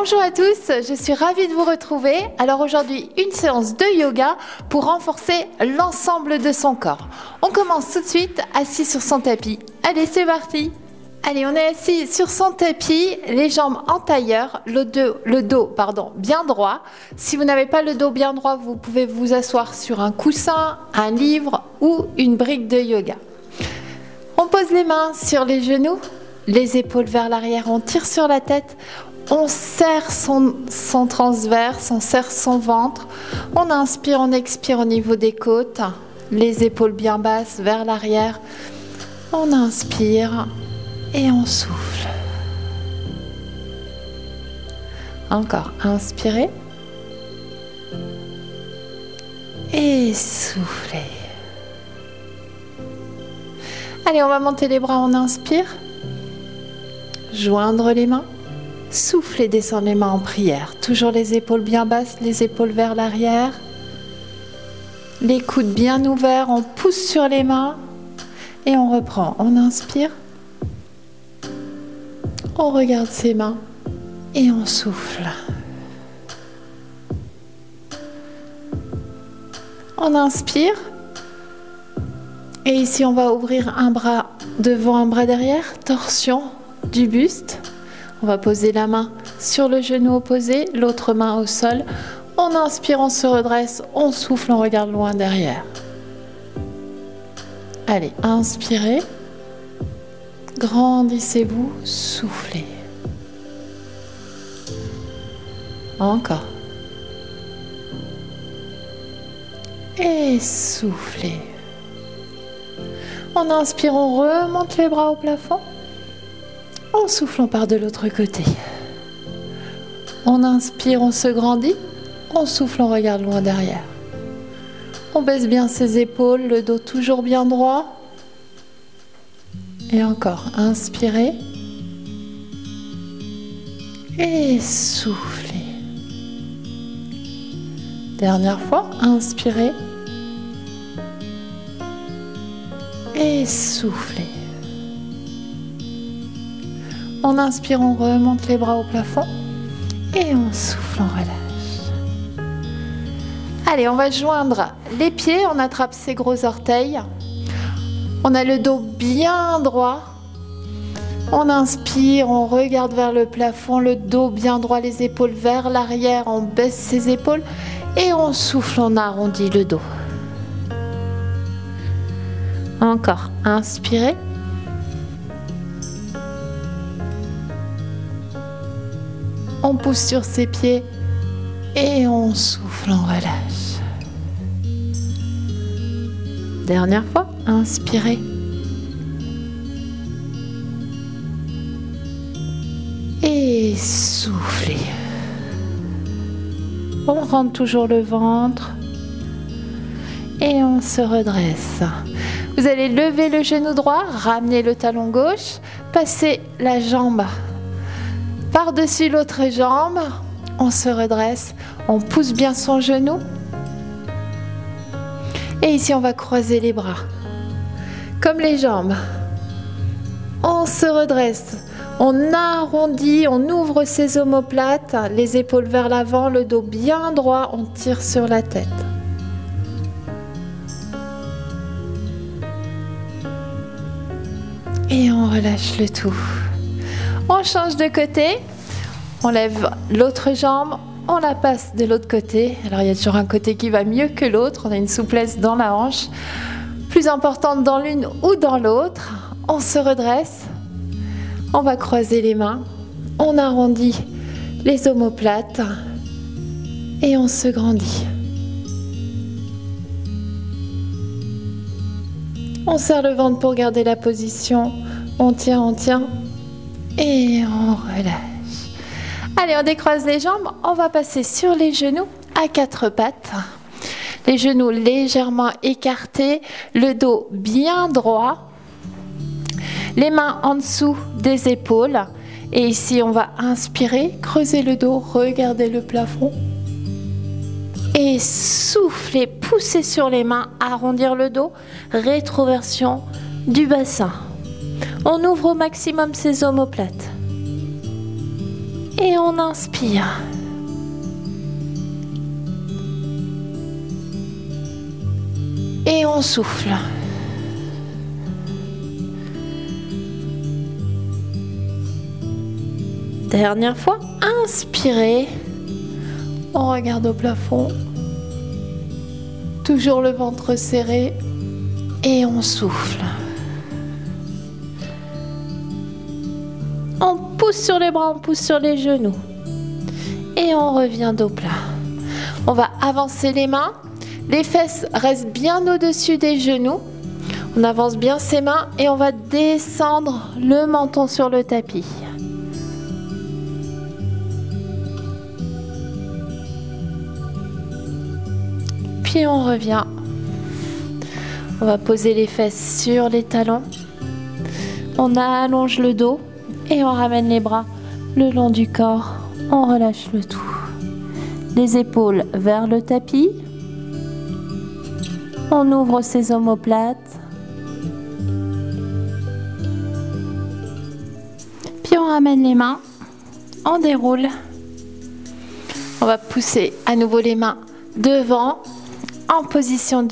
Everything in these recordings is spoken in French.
Bonjour à tous, je suis ravie de vous retrouver. Alors aujourd'hui, une séance de yoga pour renforcer l'ensemble de son corps. On commence tout de suite assis sur son tapis. Allez, c'est parti. Allez, on est assis sur son tapis, les jambes en tailleur, le dos bien droit. Si vous n'avez pas le dos bien droit, vous pouvez vous asseoir sur un coussin, un livre ou une brique de yoga. On pose les mains sur les genoux, les épaules vers l'arrière, on tire sur la tête. On serre son transverse, on serre son ventre. On inspire, on expire au niveau des côtes. Les épaules bien basses vers l'arrière. On inspire et on souffle. Encore, inspirez. Et soufflez. Allez, on va monter les bras, on inspire. Joindre les mains. Soufflez, descendre les mains en prière. Toujours les épaules bien basses, les épaules vers l'arrière. Les coudes bien ouverts, on pousse sur les mains et on reprend. On inspire. On regarde ses mains et on souffle. On inspire. Et ici, on va ouvrir un bras devant, un bras derrière. Torsion du buste. On va poser la main sur le genou opposé, l'autre main au sol. On inspire, on se redresse, on souffle, on regarde loin derrière. Allez, inspirez. Grandissez-vous, soufflez. Encore. Et soufflez. On inspire, on remonte les bras au plafond. En soufflant par de l'autre côté. On inspire, on se grandit. On souffle, on regarde loin derrière. On baisse bien ses épaules, le dos toujours bien droit. Et encore, inspirez. Et soufflez. Dernière fois, inspirez. Et soufflez. On inspire, on remonte les bras au plafond et on souffle, on relâche. Allez, on va joindre les pieds, on attrape ses gros orteils. On a le dos bien droit. On inspire, on regarde vers le plafond, le dos bien droit, les épaules vers l'arrière, on baisse ses épaules et on souffle, on arrondit le dos. Encore, inspirez. On pousse sur ses pieds et on souffle, on relâche. Dernière fois, inspirez. Et soufflez. On rentre toujours le ventre et on se redresse. Vous allez lever le genou droit, ramener le talon gauche, passer la jambe par-dessus l'autre jambe, on se redresse, on pousse bien son genou. Et ici, on va croiser les bras, comme les jambes. On se redresse, on arrondit, on ouvre ses omoplates, les épaules vers l'avant, le dos bien droit, on tire sur la tête. Et on relâche le tout. On change de côté, on lève l'autre jambe, on la passe de l'autre côté. Alors il y a toujours un côté qui va mieux que l'autre, on a une souplesse dans la hanche, plus importante dans l'une ou dans l'autre. On se redresse, on va croiser les mains, on arrondit les omoplates et on se grandit. On serre le ventre pour garder la position, on tient. Et on relâche. Allez, on décroise les jambes. On va passer sur les genoux à quatre pattes. Les genoux légèrement écartés, le dos bien droit. Les mains en dessous des épaules. Et ici, on va inspirer, creuser le dos, regarder le plafond. Et souffler, pousser sur les mains, arrondir le dos. Rétroversion du bassin. On ouvre au maximum ses omoplates. Et on inspire. Et on souffle. Dernière fois, inspirez. On regarde au plafond. Toujours le ventre serré. Et on souffle. On pousse sur les bras, on pousse sur les genoux. Et on revient dos plat. On va avancer les mains. Les fesses restent bien au-dessus des genoux. On avance bien ses mains et on va descendre le menton sur le tapis. Puis on revient. On va poser les fesses sur les talons. On allonge le dos et on ramène les bras le long du corps. On relâche le tout. Les épaules vers le tapis. On ouvre ses omoplates. Puis on ramène les mains. On déroule. On va pousser à nouveau les mains devant en position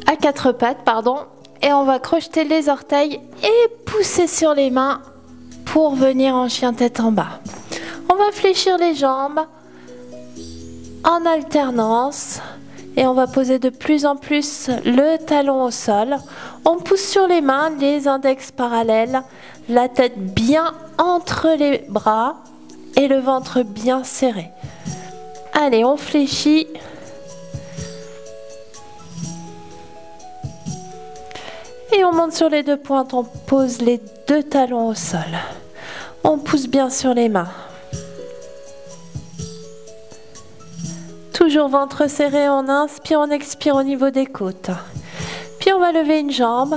à quatre pattes, pardon. Et on va crocheter les orteils et pousser sur les mains pour venir en chien tête en bas. On va fléchir les jambes en alternance. Et on va poser de plus en plus le talon au sol. On pousse sur les mains, les index parallèles, la tête bien entre les bras et le ventre bien serré. Allez, on fléchit. Et on monte sur les deux pointes, on pose les deux talons au sol. On pousse bien sur les mains. Toujours ventre serré, on inspire, on expire au niveau des côtes. Puis on va lever une jambe,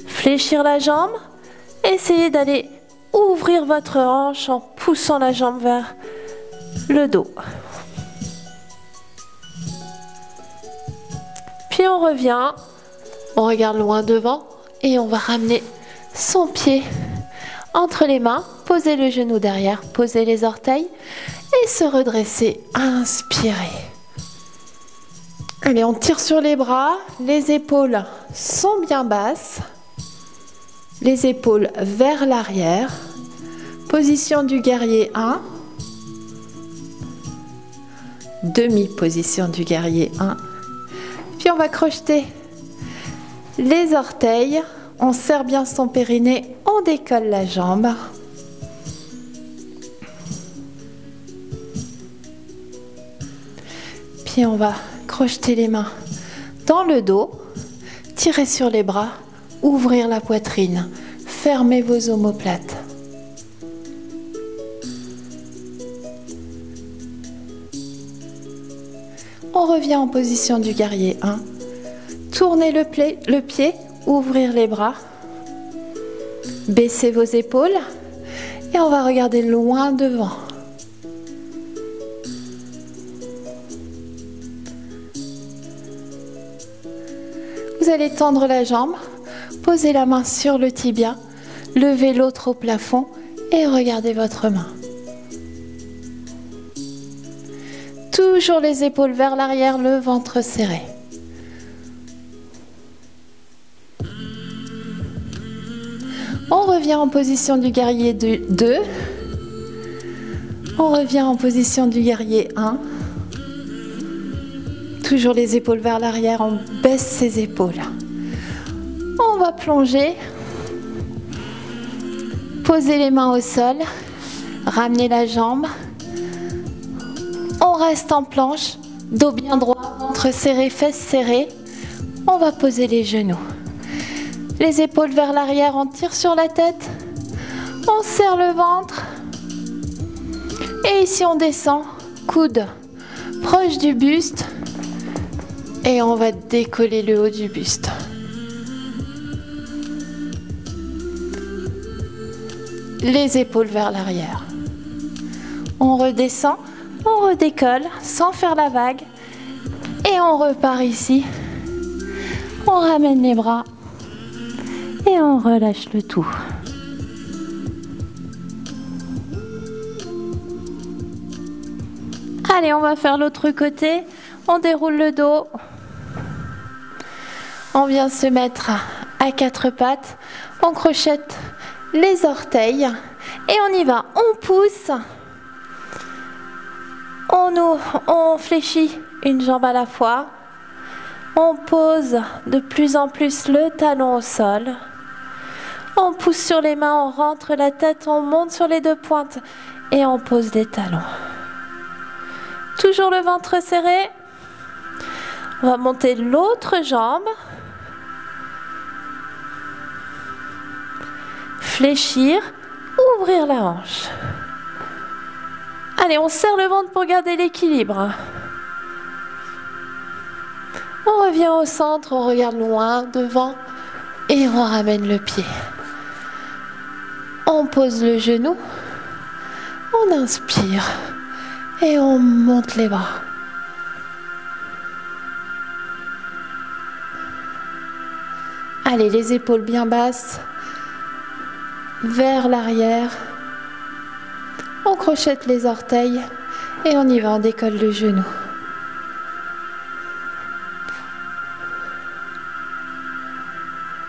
fléchir la jambe, essayez d'aller ouvrir votre hanche en poussant la jambe vers le dos. Puis on revient, on regarde loin devant et on va ramener son pied entre les mains, poser le genou derrière, poser les orteils. Et se redresser, inspirer. Allez, on tire sur les bras, les épaules sont bien basses, les épaules vers l'arrière, position du guerrier 1, demi-position du guerrier 1, puis on va crocheter les orteils, on serre bien son périnée, on décolle la jambe. Puis on va crocheter les mains dans le dos, tirer sur les bras, ouvrir la poitrine, fermez vos omoplates. On revient en position du guerrier 1. Tournez le pied, ouvrir les bras, baissez vos épaules et on va regarder loin devant. Vous allez tendre la jambe, poser la main sur le tibia, lever l'autre au plafond et regardez votre main. Toujours les épaules vers l'arrière, le ventre serré. On revient en position du guerrier 2. On revient en position du guerrier 1. Toujours les épaules vers l'arrière, on baisse ses épaules. On va plonger. Posez les mains au sol. Ramenez la jambe. On reste en planche. Dos bien droit, ventre serré, fesses serrées. On va poser les genoux. Les épaules vers l'arrière, on tire sur la tête. On serre le ventre. Et ici, on descend. Coude proche du buste. Et on va décoller le haut du buste. Les épaules vers l'arrière. On redescend, on redécolle sans faire la vague. Et on repart ici. On ramène les bras. Et on relâche le tout. Allez, on va faire l'autre côté. On déroule le dos. On vient se mettre à quatre pattes. On crochette les orteils. Et on y va. On pousse. On fléchit une jambe à la fois. On pose de plus en plus le talon au sol. On pousse sur les mains, on rentre la tête, on monte sur les deux pointes et on pose les talons. Toujours le ventre serré. On va monter l'autre jambe. Fléchir, ouvrir la hanche. Allez, on serre le ventre pour garder l'équilibre. On revient au centre, on regarde loin, devant et on ramène le pied. On pose le genou, on inspire et on monte les bras. Allez, les épaules bien basses, vers l'arrière. On crochette les orteils et on y va, on décolle le genou.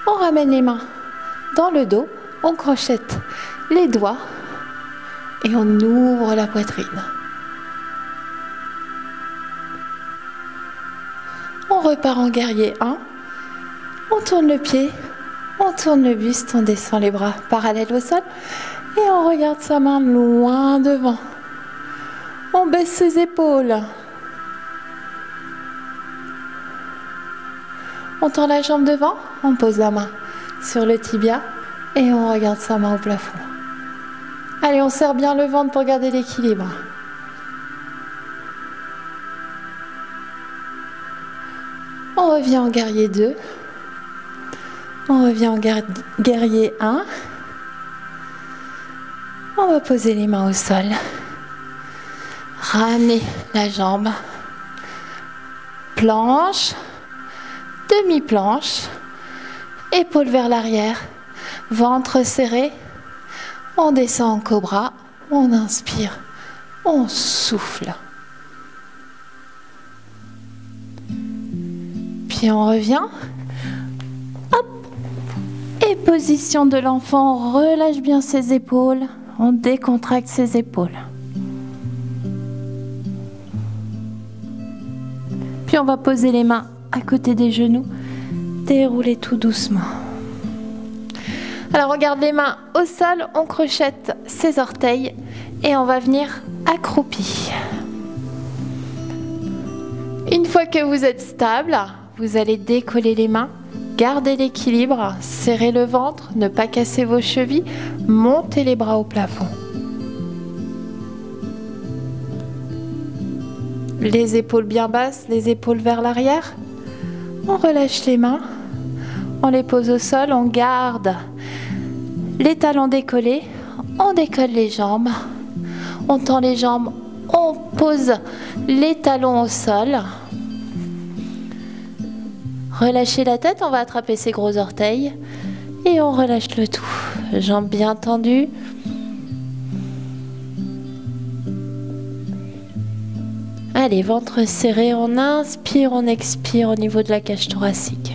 On ramène les mains dans le dos, on crochette les doigts et on ouvre la poitrine. On repart en guerrier 1. On tourne le pied, on tourne le buste, on descend les bras parallèles au sol et on regarde sa main loin devant. On baisse ses épaules. On tend la jambe devant, on pose la main sur le tibia et on regarde sa main au plafond. Allez, on serre bien le ventre pour garder l'équilibre. On revient en guerrier 2. On revient en guerrier 1. On va poser les mains au sol. Ramener la jambe. Planche. Demi-planche. Épaules vers l'arrière. Ventre serré. On descend en cobra. On inspire. On souffle. Puis on revient. Hop. Et position de l'enfant. On relâche bien ses épaules. On décontracte ses épaules. Puis on va poser les mains à côté des genoux. Dérouler tout doucement. Alors on garde les mains au sol, on crochette ses orteils et on va venir accroupi. Une fois que vous êtes stable, vous allez décoller les mains, garder l'équilibre, serrer le ventre, ne pas casser vos chevilles, montez les bras au plafond. Les épaules bien basses, les épaules vers l'arrière. On relâche les mains, on les pose au sol, on garde les talons décollés, on décolle les jambes, on tend les jambes, on pose les talons au sol. Relâchez la tête, on va attraper ses gros orteils et on relâche le tout. Jambes bien tendues. Allez, ventre serré, on inspire, on expire au niveau de la cage thoracique.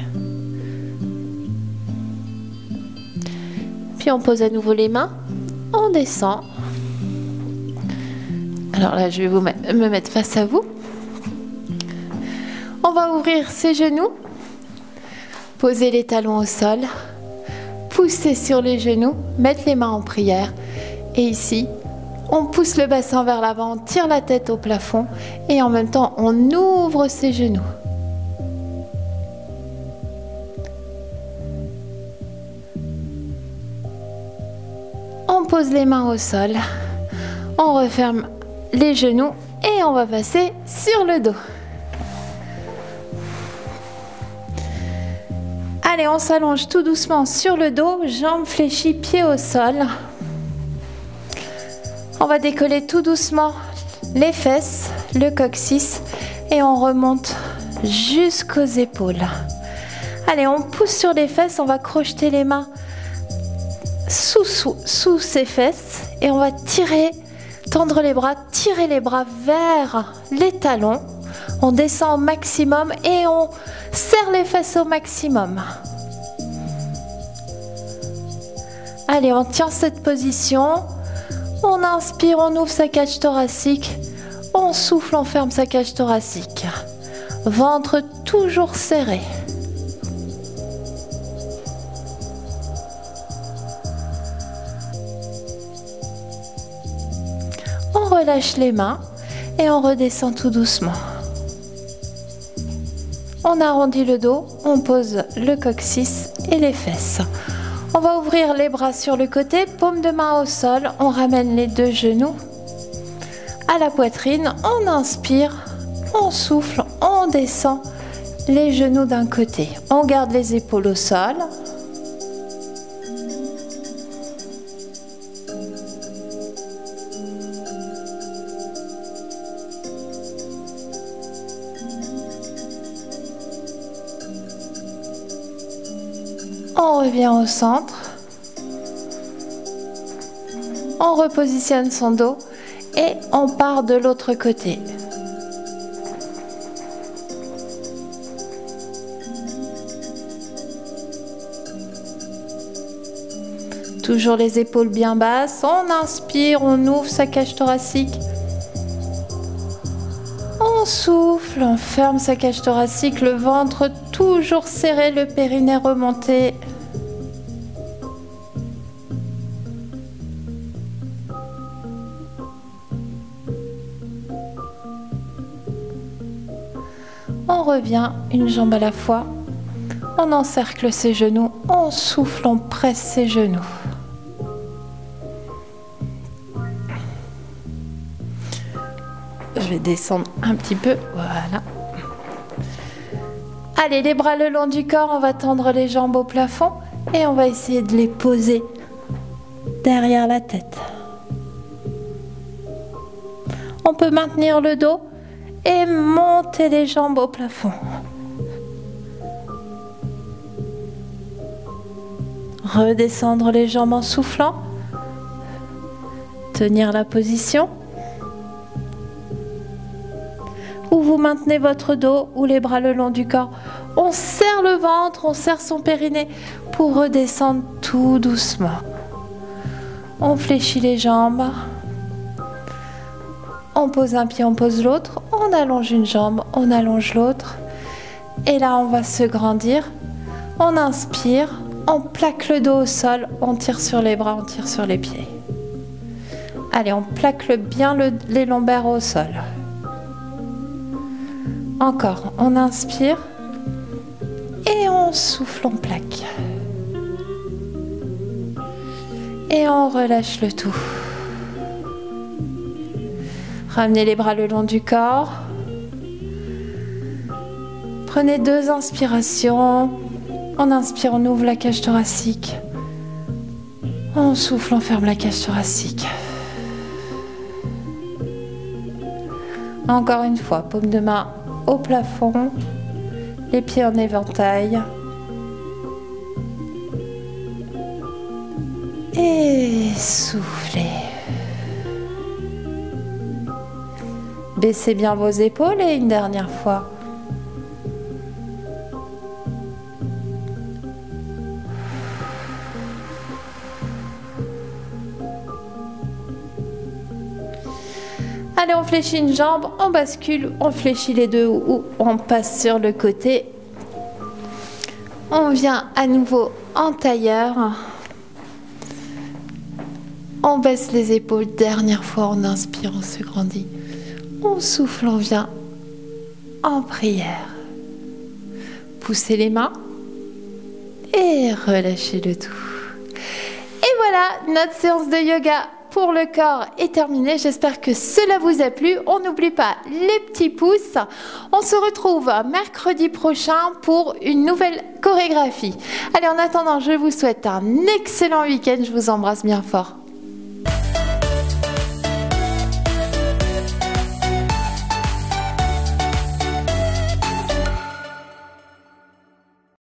Puis on pose à nouveau les mains, on descend. Alors là, je vais me mettre face à vous. On va ouvrir ses genoux, poser les talons au sol, pousser sur les genoux, mettre les mains en prière. Et ici, on pousse le bassin vers l'avant, on tire la tête au plafond et en même temps, on ouvre ses genoux. On pose les mains au sol, on referme les genoux et on va passer sur le dos. Allez, on s'allonge tout doucement sur le dos, jambes fléchies, pieds au sol. On va décoller tout doucement les fesses, le coccyx et on remonte jusqu'aux épaules. Allez, on pousse sur les fesses, on va crocheter les mains sous ces fesses et on va tirer Tendre les bras, tirer les bras vers les talons. On descend au maximum et on serre les fesses au maximum. Allez, on tient cette position. On inspire, on ouvre sa cage thoracique. On souffle, on ferme sa cage thoracique. Ventre toujours serré. On relâche les mains et on redescend tout doucement. On arrondit le dos, on pose le coccyx et les fesses. On va ouvrir les bras sur le côté, paume de main au sol, on ramène les deux genoux à la poitrine, on inspire, on souffle, on descend les genoux d'un côté. On garde les épaules au sol. On revient au centre. On repositionne son dos et on part de l'autre côté. Toujours les épaules bien basses. On inspire, on ouvre sa cage thoracique. On souffle, on ferme sa cage thoracique, le ventre toujours serré, le périnée remonté. On revient une jambe à la fois. On encercle ses genoux, on souffle, on presse ses genoux. Je vais descendre un petit peu, voilà. Allez, les bras le long du corps, on va tendre les jambes au plafond et on va essayer de les poser derrière la tête. On peut maintenir le dos et monter les jambes au plafond. Redescendre les jambes en soufflant. Tenir la position. Ou vous maintenez votre dos ou les bras le long du corps. On serre le ventre, on serre son périnée pour redescendre tout doucement. On fléchit les jambes. On pose un pied, on pose l'autre. On allonge une jambe, on allonge l'autre. Et là, on va se grandir. On inspire, on plaque le dos au sol, on tire sur les bras, on tire sur les pieds. Allez, on plaque bien les lombaires au sol. Encore, on inspire et on souffle, on plaque. Et on relâche le tout. Ramenez les bras le long du corps. Prenez 2 inspirations. On inspire, on ouvre la cage thoracique. On souffle, on ferme la cage thoracique. Encore une fois, paume de main au plafond, les pieds en éventail. Et soufflez. Baissez bien vos épaules et une dernière fois. Allez, on fléchit une jambe, on bascule, on fléchit les deux ou on passe sur le côté. On vient à nouveau en tailleur. On baisse les épaules, dernière fois, on inspire, on se grandit. On souffle, on vient en prière. Poussez les mains et relâchez le tout. Et voilà, notre séance de yoga pour le corps est terminée. J'espère que cela vous a plu. On n'oublie pas les petits pouces. On se retrouve mercredi prochain pour une nouvelle chorégraphie. Allez, en attendant, je vous souhaite un excellent week-end. Je vous embrasse bien fort.